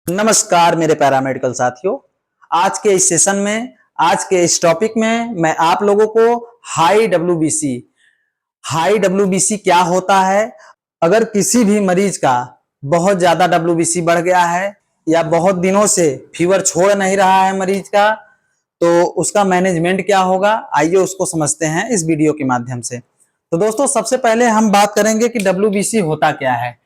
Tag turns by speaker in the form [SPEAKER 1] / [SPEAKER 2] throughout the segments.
[SPEAKER 1] नमस्कार मेरे पैरामेडिकल साथियों। आज के इस सेशन में, आज के इस टॉपिक में मैं आप लोगों को हाई डब्ल्यूबीसी क्या होता है, अगर किसी भी मरीज का बहुत ज्यादा डब्ल्यूबीसी बढ़ गया है या बहुत दिनों से फीवर छोड़ नहीं रहा है मरीज का, तो उसका मैनेजमेंट क्या होगा, आइए उसको समझते हैं इस वीडियो के माध्यम से। तो दोस्तों, सबसे पहले हम बात करेंगे कि डब्ल्यूबीसी होता क्या है।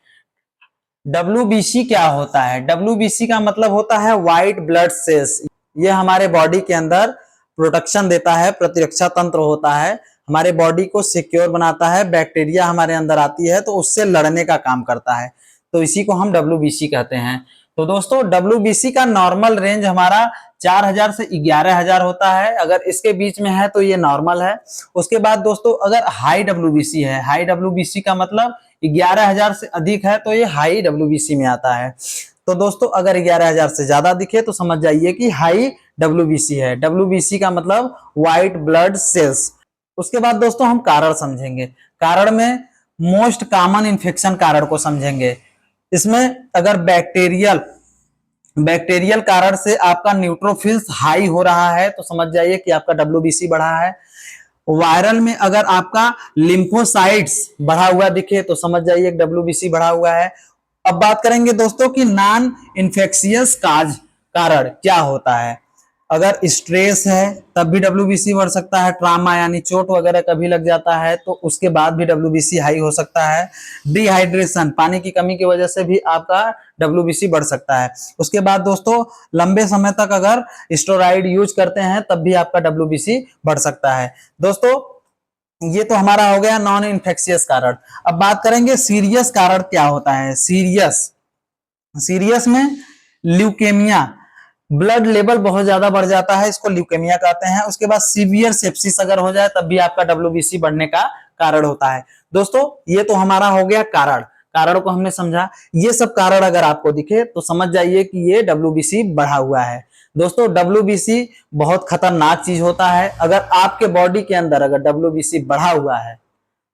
[SPEAKER 1] डब्ल्यूबीसी क्या होता है? डब्ल्यूबीसी का मतलब होता है व्हाइट ब्लड सेल्स। ये हमारे बॉडी के अंदर प्रोटेक्शन देता है, प्रतिरक्षा तंत्र होता है, हमारे बॉडी को सिक्योर बनाता है। बैक्टीरिया हमारे अंदर आती है तो उससे लड़ने का काम करता है, तो इसी को हम डब्ल्यूबीसी कहते हैं। तो दोस्तों, डब्ल्यूबीसी का नॉर्मल रेंज हमारा 4000 से 11000 होता है। अगर इसके बीच में है तो ये नॉर्मल है। उसके बाद दोस्तों, अगर हाई डब्ल्यूबीसी है, हाई डब्ल्यूबीसी का मतलब 11000 से अधिक है तो ये हाई डब्ल्यूबीसी में आता है। तो दोस्तों, अगर 11000 से ज्यादा दिखे तो समझ जाइए कि हाई डब्ल्यूबीसी है। डब्ल्यूबीसी का मतलब व्हाइट ब्लड सेल्स। उसके बाद दोस्तों, हम कारण समझेंगे। कारण में मोस्ट कॉमन इन्फेक्शन कारण को समझेंगे। इसमें अगर बैक्टीरियल कारण से आपका न्यूट्रोफिल्स हाई हो रहा है तो समझ जाइए कि आपका डब्ल्यूबीसी बढ़ा है। वायरल में अगर आपका लिम्फोसाइट्स बढ़ा हुआ दिखे तो समझ जाइए डब्ल्यूबीसी बढ़ा हुआ है। अब बात करेंगे दोस्तों कि नॉन इन्फेक्शियस कारण क्या होता है। अगर स्ट्रेस है तब भी डब्ल्यूबीसी बढ़ सकता है। ट्रामा यानी चोट वगैरह कभी लग जाता है तो उसके बाद भी डब्ल्यूबीसी हाई हो सकता है। डिहाइड्रेशन, पानी की कमी की वजह से भी आपका डब्ल्यूबीसी बढ़ सकता है। उसके बाद दोस्तों, लंबे समय तक अगर स्टेरॉइड यूज करते हैं तब भी आपका डब्ल्यूबीसी बढ़ सकता है। दोस्तों, ये तो हमारा हो गया नॉन इन्फेक्शियस कारण। अब बात करेंगे सीरियस कारण क्या होता है। सीरियस में ल्यूकेमिया, ब्लड लेवल बहुत ज्यादा बढ़ जाता है, इसको ल्यूकेमिया कहते हैं। उसके बाद सीवियर सेप्सिस अगर हो जाए तब भी आपका डब्ल्यूबीसी बढ़ने का कारण होता है। दोस्तों, ये तो हमारा हो गया कारण को हमने समझा। ये सब कारण अगर आपको दिखे तो समझ जाइए कि ये डब्ल्यूबीसी बढ़ा हुआ है। दोस्तों, डब्ल्यूबीसी बहुत खतरनाक चीज होता है। अगर आपके बॉडी के अंदर अगर डब्ल्यूबीसी बढ़ा हुआ है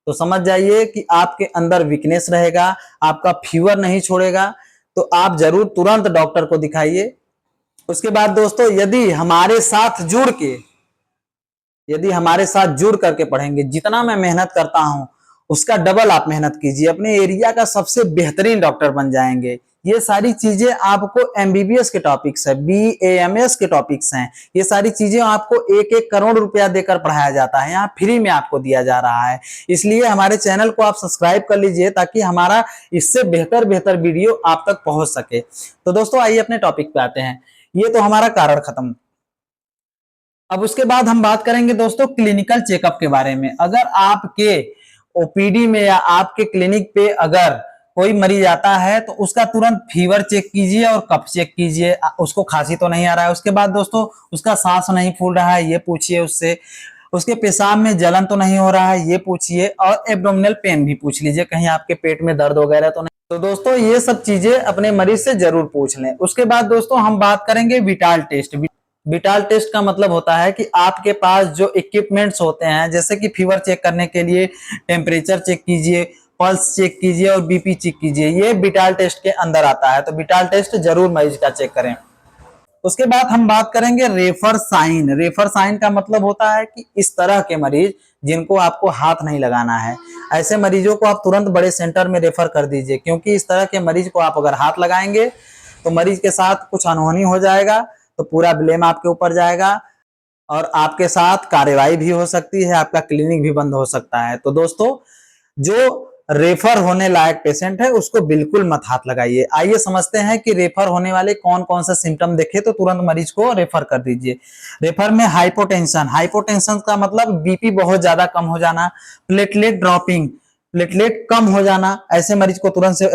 [SPEAKER 1] तो समझ जाइए कि आपके अंदर वीकनेस रहेगा, आपका फीवर नहीं छोड़ेगा, तो आप जरूर तुरंत डॉक्टर को दिखाइए। उसके बाद दोस्तों, यदि हमारे साथ जुड़ करके पढ़ेंगे, जितना मैं मेहनत करता हूं उसका डबल आप मेहनत कीजिए, अपने एरिया का सबसे बेहतरीन डॉक्टर बन जाएंगे। ये सारी चीजें आपको एमबीबीएस के टॉपिक्स है, बीएएमएस के टॉपिक्स हैं। ये सारी चीजें आपको 1-1 करोड़ रुपया देकर पढ़ाया जाता है, यहाँ फ्री में आपको दिया जा रहा है। इसलिए हमारे चैनल को आप सब्सक्राइब कर लीजिए ताकि हमारा इससे बेहतर बेहतर वीडियो आप तक पहुंच सके। तो दोस्तों, आइए अपने टॉपिक पे आते हैं। ये तो हमारा कारण खत्म। अब उसके बाद हम बात करेंगे दोस्तों क्लिनिकल चेकअप के बारे में। अगर आपके ओपीडी में या आपके क्लिनिक पे अगर कोई मरीज आता है तो उसका तुरंत फीवर चेक कीजिए और कफ चेक कीजिए, उसको खांसी तो नहीं आ रहा है। उसके बाद दोस्तों, उसका सांस नहीं फूल रहा है, ये पूछिए उससे। उसके पेशाब में जलन तो नहीं हो रहा है, ये पूछिए। और एब्डोमिनल पेन भी पूछ लीजिए, कहीं आपके पेट में दर्द वगैरह तो नहीं। तो दोस्तों, ये सब चीजें अपने मरीज से जरूर पूछ लें। उसके बाद दोस्तों, हम बात करेंगे विटाल टेस्ट। विटाल टेस्ट का मतलब होता है कि आपके पास जो इक्विपमेंट्स होते हैं, जैसे कि फीवर चेक करने के लिए टेम्परेचर चेक कीजिए, पल्स चेक कीजिए और बीपी चेक कीजिए, ये विटाल टेस्ट के अंदर आता है। तो विटाल टेस्ट जरूर मरीज का चेक करें। उसके बाद हम बात करेंगे रेफर साइन। रेफर साइन का मतलब होता है कि इस तरह के मरीज जिनको आपको हाथ नहीं लगाना है, ऐसे मरीजों को आप तुरंत बड़े सेंटर में रेफर कर दीजिए, क्योंकि इस तरह के मरीज को आप अगर हाथ लगाएंगे तो मरीज के साथ कुछ अनहोनी हो जाएगा, तो पूरा ब्लेम आपके ऊपर जाएगा और आपके साथ कार्रवाई भी हो सकती है, आपका क्लिनिक भी बंद हो सकता है। तो दोस्तों, जो रेफर होने लायक पेशेंट है उसको बिल्कुल मत हाथ लगाइए। आइए समझते हैं कि रेफर होने वाले कौन कौन से सिम्टम देखे तो तुरंत मरीज को रेफर कर दीजिए। रेफर में हाइपोटेंशन का मतलब बीपी बहुत ज्यादा कम हो जाना, प्लेटलेट ड्रॉपिंग, प्लेटलेट कम हो जाना, ऐसे मरीज को तुरंत से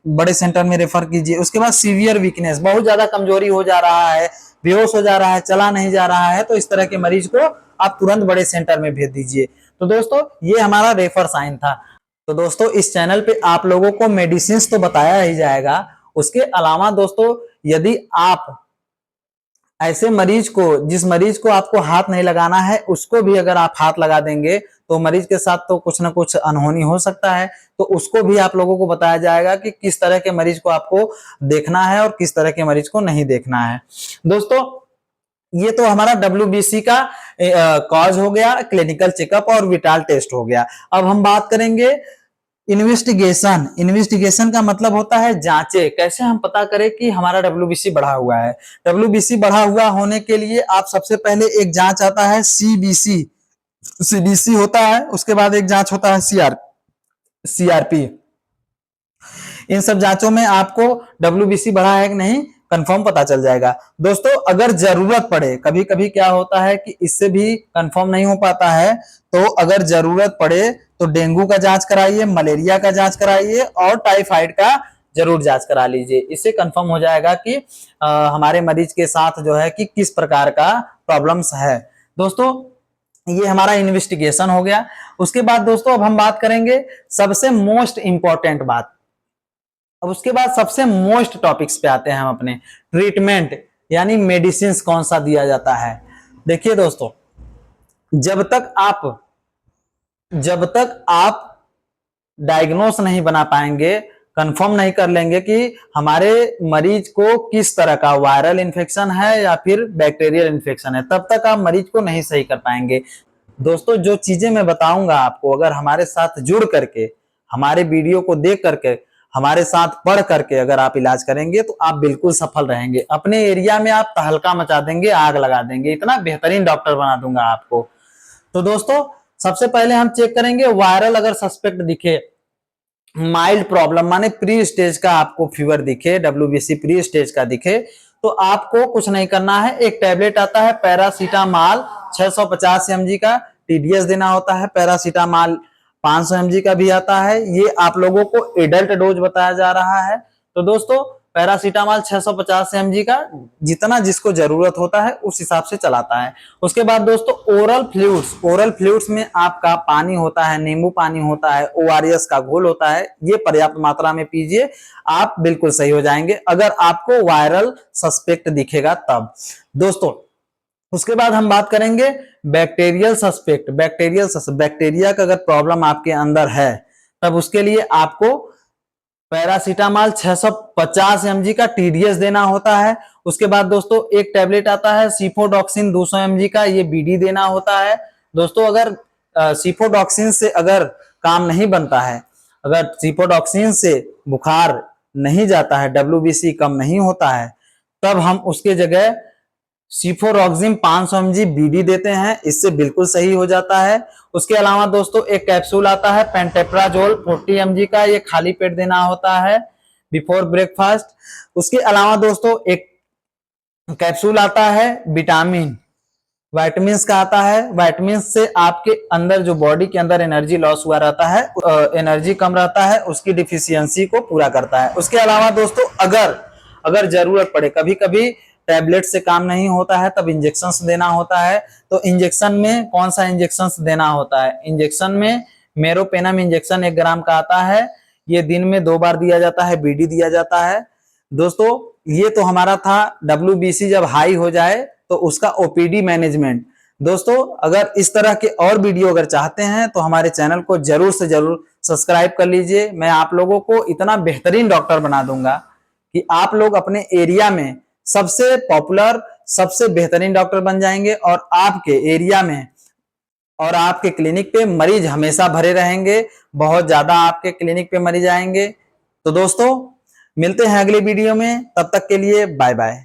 [SPEAKER 1] बड़े सेंटर में रेफर कीजिए। उसके बाद सीवियर वीकनेस, बहुत ज्यादा कमजोरी हो जा रहा है, बेहोश हो जा रहा है, चला नहीं जा रहा है, तो इस तरह के मरीज को आप तुरंत बड़े सेंटर में भेज दीजिए। तो दोस्तों, ये हमारा रेफर साइन था। तो दोस्तों, इस चैनल पे आप लोगों को मेडिसिन तो बताया ही जाएगा, उसके अलावा दोस्तों, यदि आप ऐसे मरीज को, जिस मरीज को आपको हाथ नहीं लगाना है, उसको भी अगर आप हाथ लगा देंगे तो मरीज के साथ तो कुछ ना कुछ अनहोनी हो सकता है, तो उसको भी आप लोगों को बताया जाएगा कि किस तरह के मरीज को आपको देखना है और किस तरह के मरीज को नहीं देखना है। दोस्तों ये तो हमारा WBC का कॉज हो गया, क्लिनिकल चेकअप और विटाल टेस्ट हो गया। अब हम बात करेंगे इन्वेस्टिगेशन। इन्वेस्टिगेशन का मतलब होता है जांचे। कैसे हम पता करें कि हमारा WBC बढ़ा हुआ है। WBC बढ़ा हुआ होने के लिए आप सबसे पहले एक जांच आता है CBC होता है, उसके बाद एक जांच होता है CRP। इन सब जांचों में आपको WBC बढ़ा है कि नहीं कंफर्म पता चल जाएगा। दोस्तों अगर जरूरत पड़े, कभी कभी क्या होता है कि इससे भी कंफर्म नहीं हो पाता है, तो अगर जरूरत पड़े तो डेंगू का जांच कराइए, मलेरिया का जांच कराइए और टाइफाइड का जरूर जांच करा लीजिए। इससे कंफर्म हो जाएगा कि हमारे मरीज के साथ जो है कि किस प्रकार का प्रॉब्लम्स है। दोस्तों ये हमारा इन्वेस्टिगेशन हो गया। उसके बाद दोस्तों अब हम बात करेंगे सबसे मोस्ट इंपॉर्टेंट बात। अब उसके बाद सबसे मोस्ट टॉपिक्स पे आते हैं हम अपने, ट्रीटमेंट यानी मेडिसिन कौन सा दिया जाता है। देखिए दोस्तों जब तक आप डायग्नोस नहीं बना पाएंगे, कंफर्म नहीं कर लेंगे कि हमारे मरीज को किस तरह का वायरल इन्फेक्शन है या फिर बैक्टीरियल इन्फेक्शन है, तब तक आप मरीज को नहीं सही कर पाएंगे। दोस्तों जो चीजें मैं बताऊंगा आपको, अगर हमारे साथ जुड़ करके, हमारे वीडियो को देख करके, हमारे साथ पढ़ करके अगर आप इलाज करेंगे तो आप बिल्कुल सफल रहेंगे। अपने एरिया में आप तहलका मचा देंगे, आग लगा देंगे, इतना बेहतरीन डॉक्टर बना दूंगा आपको। तो दोस्तों सबसे पहले हम चेक करेंगे वायरल अगर सस्पेक्ट दिखे, माइल्ड प्रॉब्लम माने प्री स्टेज का आपको फीवर दिखे, WBC प्री स्टेज का दिखे, तो आपको कुछ नहीं करना है। एक टैबलेट आता है पैरासीटामॉल 650 mg का, TDS देना होता है। पैरासीटामॉल 500 mg का भी आता है। ये आप लोगों को एडल्ट डोज बताया जा रहा है। तो दोस्तों पैरासीटामॉल 650 mg का जितना जिसको जरूरत होता है उस हिसाब से चलाता है। उसके बाद दोस्तों ओरल फ्लूइड्स में आपका पानी होता है, नींबू पानी होता है, ORS का घोल होता है, ये पर्याप्त मात्रा में पीजिए, आप बिल्कुल सही हो जाएंगे अगर आपको वायरल सस्पेक्ट दिखेगा तब। दोस्तों उसके बाद हम बात करेंगे बैक्टीरियल सस्पेक्ट। बैक्टीरिया का अगर प्रॉब्लम आपके अंदर है तब उसके लिए आपको पैरासीटामॉल 650 mg का TDS देना होता है। उसके बाद दोस्तों एक टैबलेट आता है सिफोडॉक्सिन 200 mg का, ये BD देना होता है। दोस्तों अगर सिफोडॉक्सिन से अगर काम नहीं बनता है, अगर सिफोडॉक्सिन से बुखार नहीं जाता है, WBC कम नहीं होता है, तब हम उसके जगह सिफोरॉक्सिम 500 mg BD देते हैं, इससे बिल्कुल सही हो जाता है। उसके अलावा दोस्तों एक कैप्सूल आता है पेंटेप्राजोल 40 mg का, ये खाली पेट देना होता है बिफोर ब्रेकफास्ट। उसके अलावा दोस्तों एक कैप्सूल आता है विटामिन का आता है। विटामिन से आपके अंदर जो बॉडी के अंदर एनर्जी लॉस हुआ रहता है, एनर्जी कम रहता है, उसकी डिफिशियंसी को पूरा करता है। उसके अलावा दोस्तों अगर जरूरत पड़े, कभी कभी टैबलेट से काम नहीं होता है तब इंजेक्शन देना होता है। तो इंजेक्शन में कौन सा इंजेक्शन देना होता है? इंजेक्शन में मेरोपेनम इंजेक्शन 1 ग्राम का आता है, ये दिन में 2 बार दिया जाता है, BD दिया जाता है। दोस्तों ये तो हमारा था WBC जब हाई हो जाए तो उसका OPD मैनेजमेंट। दोस्तों अगर इस तरह के और वीडियो अगर चाहते हैं तो हमारे चैनल को जरूर से जरूर सब्सक्राइब कर लीजिए। मैं आप लोगों को इतना बेहतरीन डॉक्टर बना दूंगा कि आप लोग अपने एरिया में सबसे पॉपुलर, सबसे बेहतरीन डॉक्टर बन जाएंगे और आपके एरिया में और आपके क्लिनिक पे मरीज हमेशा भरे रहेंगे, बहुत ज्यादा आपके क्लिनिक पे मरीज आएंगे। तो दोस्तों मिलते हैं अगले वीडियो में, तब तक के लिए बाय बाय।